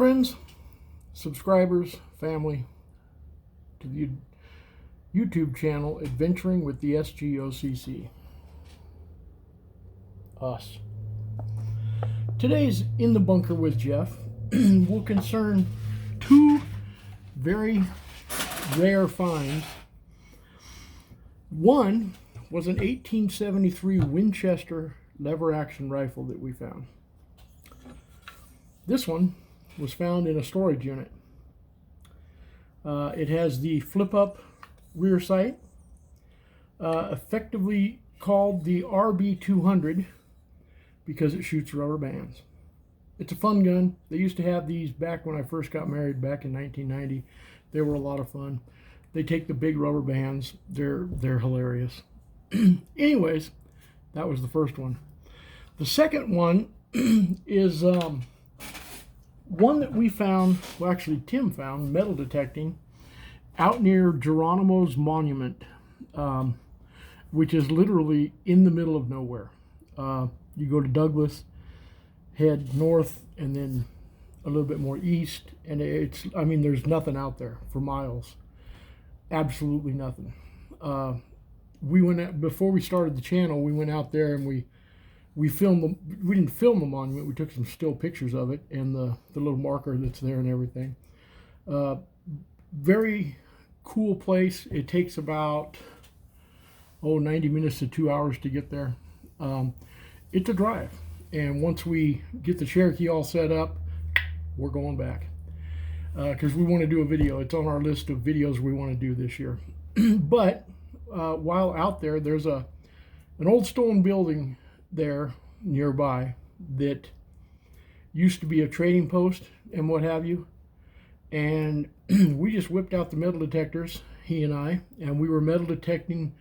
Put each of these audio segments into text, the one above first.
Friends, subscribers, family to the YouTube channel Adventuring with the S.G.O.C.C. Us. Today's In the Bunker with Geoff will concern two very rare finds. One was an 1873 Winchester lever-action rifle that we found. This one was found in a storage unit. It has the flip-up rear sight, effectively called the RB200 because it shoots rubber bands. It's a fun gun. They used to have these back when I first got married back in 1990. They were a lot of fun. They take the big rubber bands. They're hilarious. Anyways, that was the first one. The second one is one that we found, well actually Tim found, metal detecting, out near Geronimo's Monument, which is literally in the middle of nowhere. You go to Douglas, head north, and then a little bit more east, and I mean, there's nothing out there for miles. Absolutely nothing. We went out, before we started the channel, we went out there and we filmed we didn't film the monument, we took some still pictures of it and the little marker that's there and everything. Very cool place. It takes about 90 minutes to 2 hours to get there. It's a drive, and once we get the Cherokee all set up, we're going back because we want to do a video. It's on our list of videos we want to do this year. But while out there, there's an old stone building there nearby that used to be a trading post and what have you, and we just whipped out the metal detectors, he and I, and we were metal detecting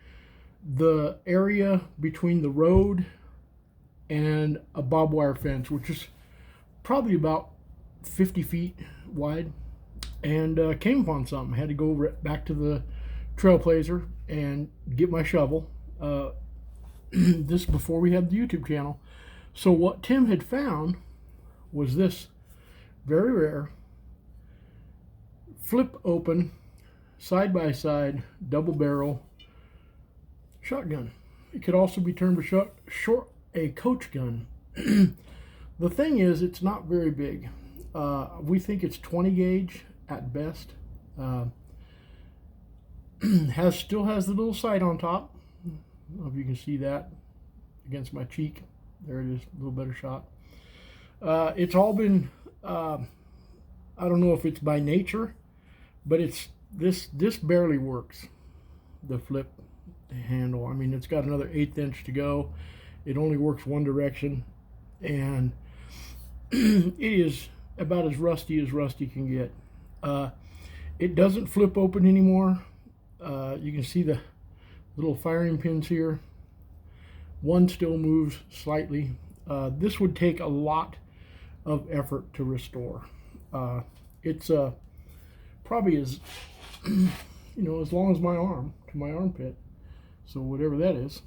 the area between the road and a barbed wire fence, which is probably about 50 feet wide, and came upon something. Had to go back to the Trailblazer and get my shovel. This before we had the YouTube channel. So what Tim had found was this very rare flip open side by side double barrel shotgun. It could also be termed a coach gun. The thing is, it's not very big. We think it's 20 gauge at best. Still has the little sight on top. I don't know if you can see that against my cheek. There it is, a little better shot. It's all been, I don't know if it's by nature, but it's this barely works, the flip handle. I mean, it's got another 1/8 inch to go. It only works one direction, and it is about as rusty can get. It doesn't flip open anymore. You can see the little firing pins here. One still moves slightly. This would take a lot of effort to restore. It's probably as as long as my arm, to my armpit, so whatever that is.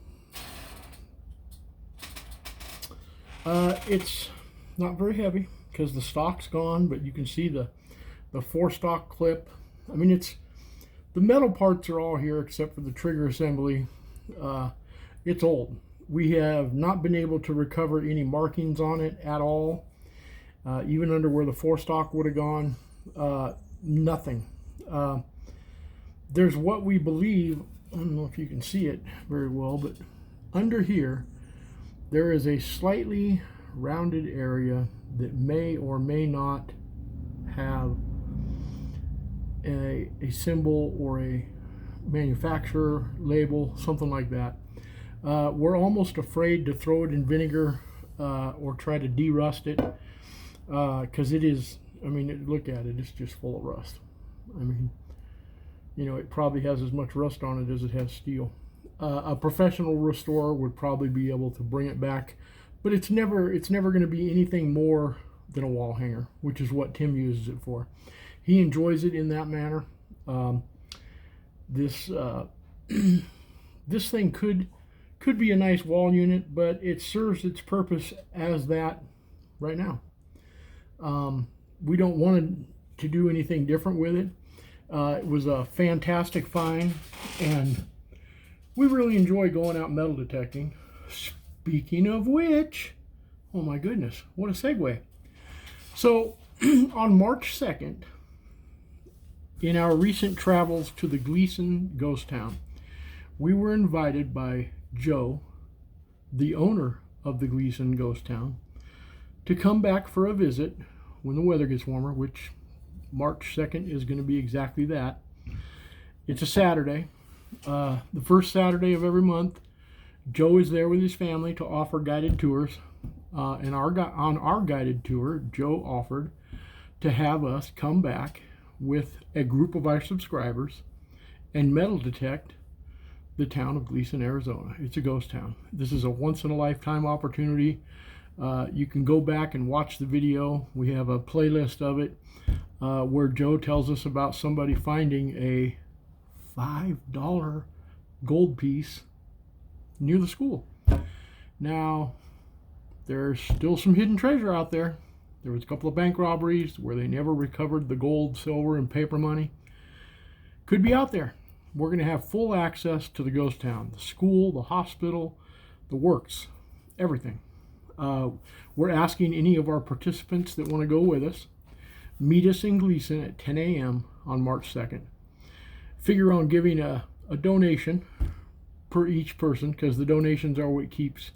It's not very heavy because the stock's gone, but you can see the 4-stock clip. I mean, the metal parts are all here except for the trigger assembly. It's old. We have not been able to recover any markings on it at all, even under where the 4-stock would have gone. Nothing. There's what we believe, I don't know if you can see it very well, but under here there is a slightly rounded area that may or may not have a symbol or a manufacturer label, something like that. We're almost afraid to throw it in vinegar or try to derust it because it is, I mean, look at it, it's just full of rust. I mean, it probably has as much rust on it as it has steel. A professional restorer would probably be able to bring it back, but it's never going to be anything more than a wall hanger, which is what Tim uses it for. He enjoys it in that manner. This thing could be a nice wall unit, but it serves its purpose as that right now. We don't want to do anything different with it. It was a fantastic find, and we really enjoy going out metal detecting. Speaking of which, oh my goodness, what a segue. So on March 2nd, in our recent travels to the Gleason ghost town, we were invited by Joe, the owner of the Gleason ghost town, to come back for a visit when the weather gets warmer, which March 2nd is going to be exactly that. It's a Saturday. The first Saturday of every month, Joe is there with his family to offer guided tours. On our guided tour, Joe offered to have us come back with a group of our subscribers and metal detect the town of Gleason, Arizona. It's a ghost town. This is a once-in-a-lifetime opportunity. You can go back and watch the video. We have a playlist of it where Joe tells us about somebody finding a $5 gold piece near the school. Now, there's still some hidden treasure out there. There was a couple of bank robberies where they never recovered the gold, silver, and paper money. Could be out there. We're going to have full access to the ghost town, the school, the hospital, the works, everything. We're asking any of our participants that want to go with us, meet us in Gleason at 10 a.m. on March 2nd. Figure on giving a donation per each person, because the donations are what keeps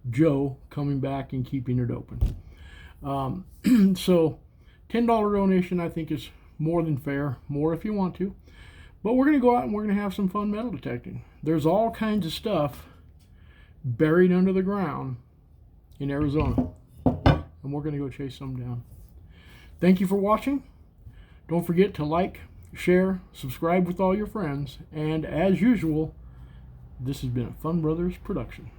Joe coming back and keeping it open. So $10 donation I think is more than fair, more if you want to. But we're going to go out and we're going to have some fun metal detecting. There's all kinds of stuff buried under the ground in Arizona, and we're going to go chase some down. Thank you for watching. Don't forget to like, share, subscribe with all your friends, and as usual, this has been a Fun Brothers production.